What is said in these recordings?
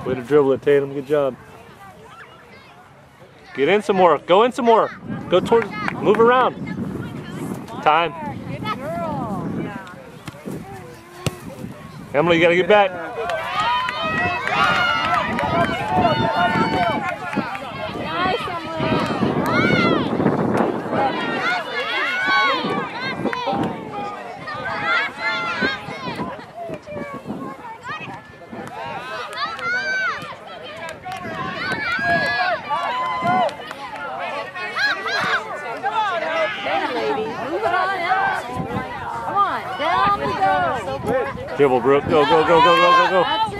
Way to dribble it, Tatum. Good job. Get in some more. Go in some more. Go towards. Move around. Time. Emily, you gotta get back. Dribble, Brooke. Go, go, go, go, go, go, go. That's it.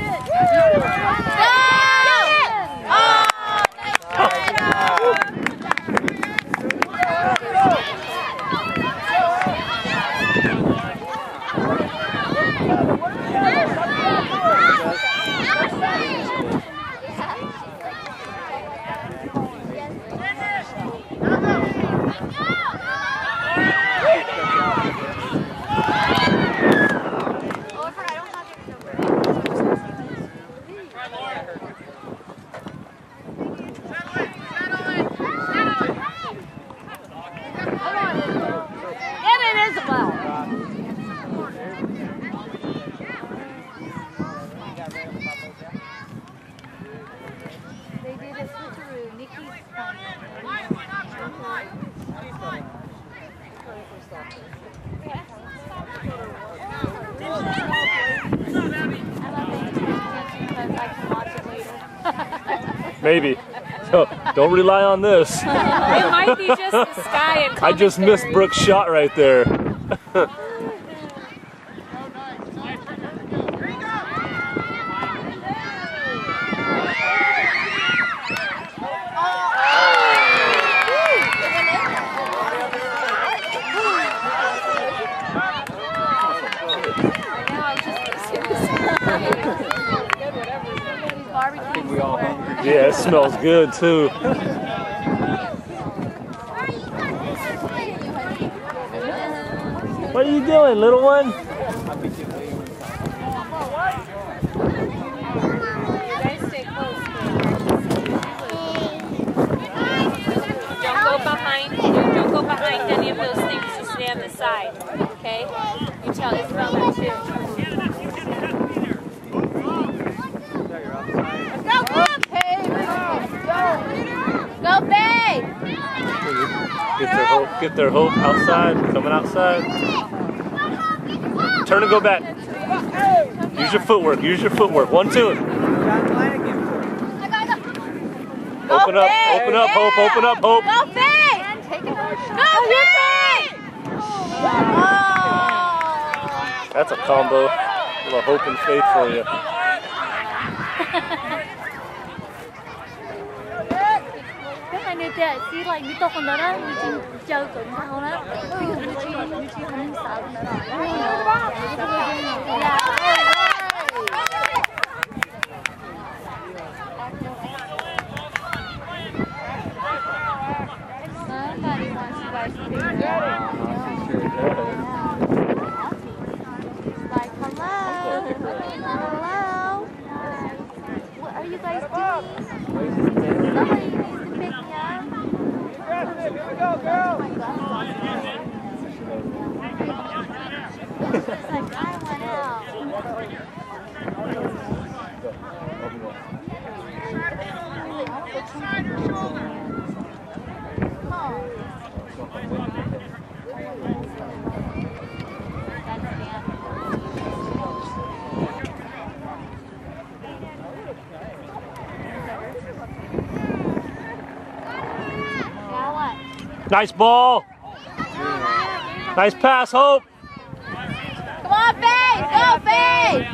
Maybe. So don't rely on this. It might be just the sky and I just missed Brooke's shot right there. Yeah, it smells good too. What are you doing, little one? Don't go behind any of those things. Just stay on the side, okay? You tell Isabel that too. Go, Faye! Get their hope outside, coming outside. Turn and go back. Use your footwork, use your footwork. 1, 2. Open up, open up, Hope, open up, Hope. Go, Faye! Go, Faye! That's a combo. A little hope and faith for you. Chỉ là như tôi còn đó đó, như chị chơi cùng nhau đó, như chị không sợ nữa rồi. Somebody wants you guys to be there. Like hello, hello. What are you guys doing? Somebody needs to pick me up. Here we go, girl! Oh my God. It's like, I went out. Nice ball. Nice pass, Hope. Come on, Faye! Go, Faye!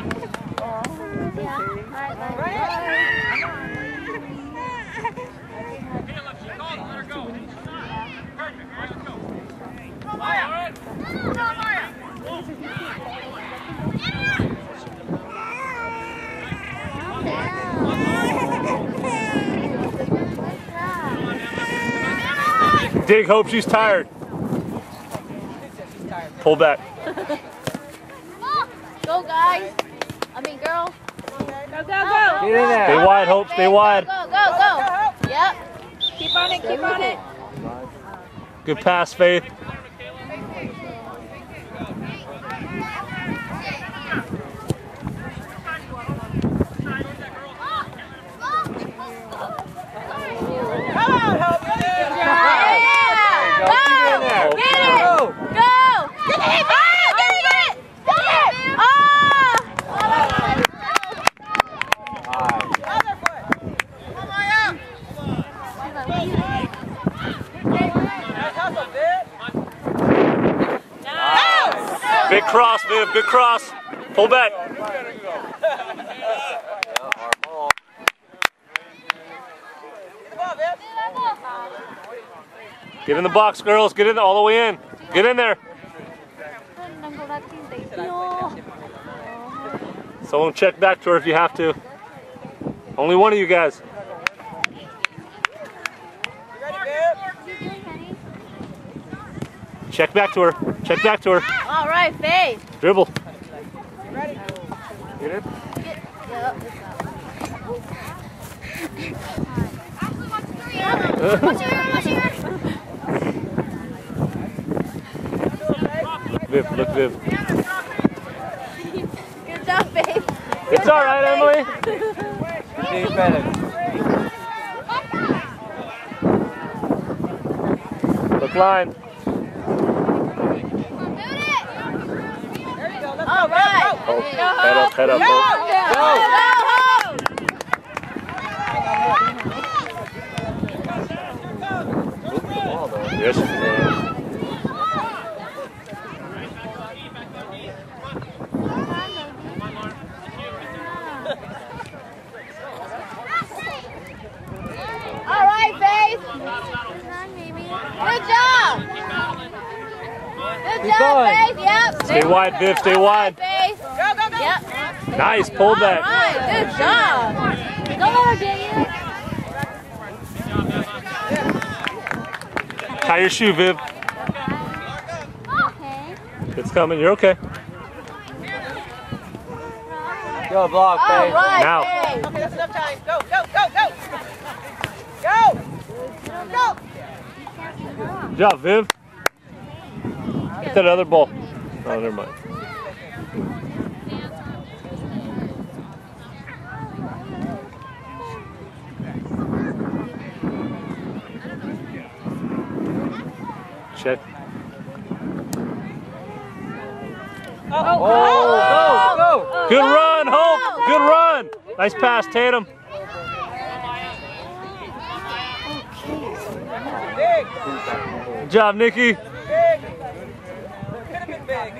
Dig, Hope, she's tired. Pull back. Go, guys. I mean, girls. Go, go, go. Get in there. Stay wide, Hope. Stay wide. Go, go, go. Yep. Keep on it, keep on it. Good pass, Faith. Big cross, Viv. Big cross. Pull back. Get in the box, girls. Get in all the way in. Get in there. Someone check back to her if you have to. Only one of you guys. Check back to her. Check back to her. All right, Faith. Dribble. Get in. Viv, look, Viv. Good job, Faith. It's all right, Emily. Keep better. Look line. All right. Oh, head up, head up. Yes, you can. All right, Faith. Good job. Good job, Faith. Yep. Stay wide, Viv. Stay wide. Faith. Go, go, go. Yep. Nice. Pull back. All right. Good job. Go over, Daniel. Tie your shoe, Viv. Okay. It's coming. You're okay. Go block, All Faith. right, Now. Faith. Okay, that's enough time. Go, go, go, go. Go. Go. Good job, Viv. Get that other ball. Oh, never mind. Check. Oh, go, Good run, Hope. Good run. Nice pass, Tatum. Big. Good job, Nikki. Big. Could have been big.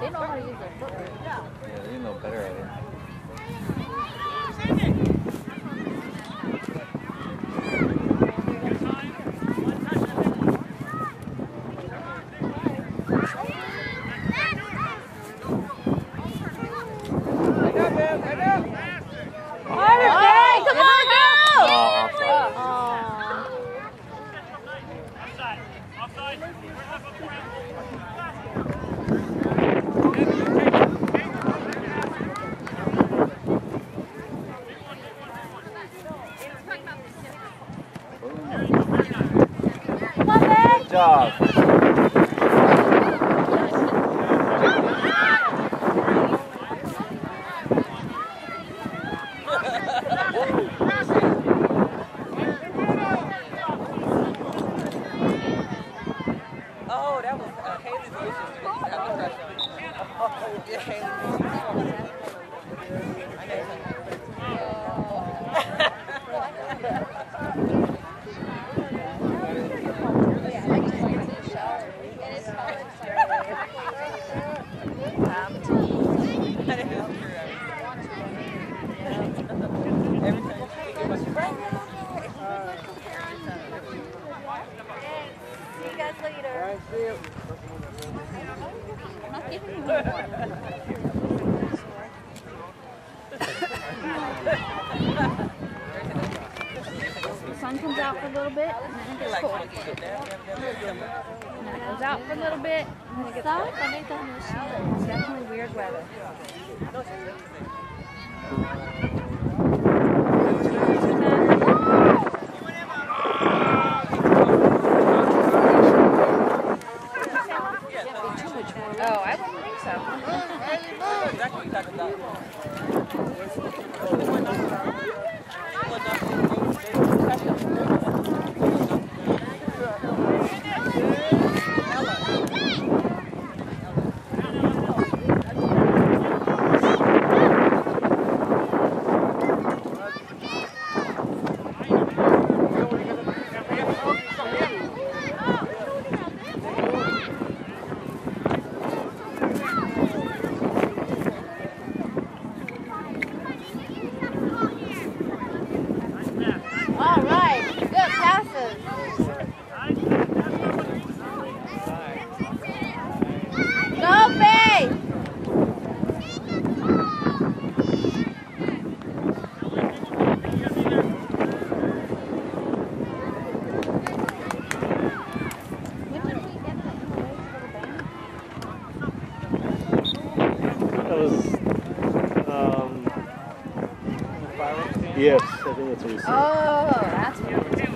They know how to use their foot. Yeah, they know better at it. Hey, come on, go! Oh, offside. Good job. Oh, that was Haley's issue. That was pressure. Yeah, Haley's The sun comes out for a little bit, and then it gets cold. And then it goes was out for a little bit. And then it gets Stop, I need to understand. It's definitely weird weather. Oh, I wouldn't think so. Exactly what you're talking about. All right, good passes. Go, Faye! That was, yes, I think that's what he said. Oh, that's weird.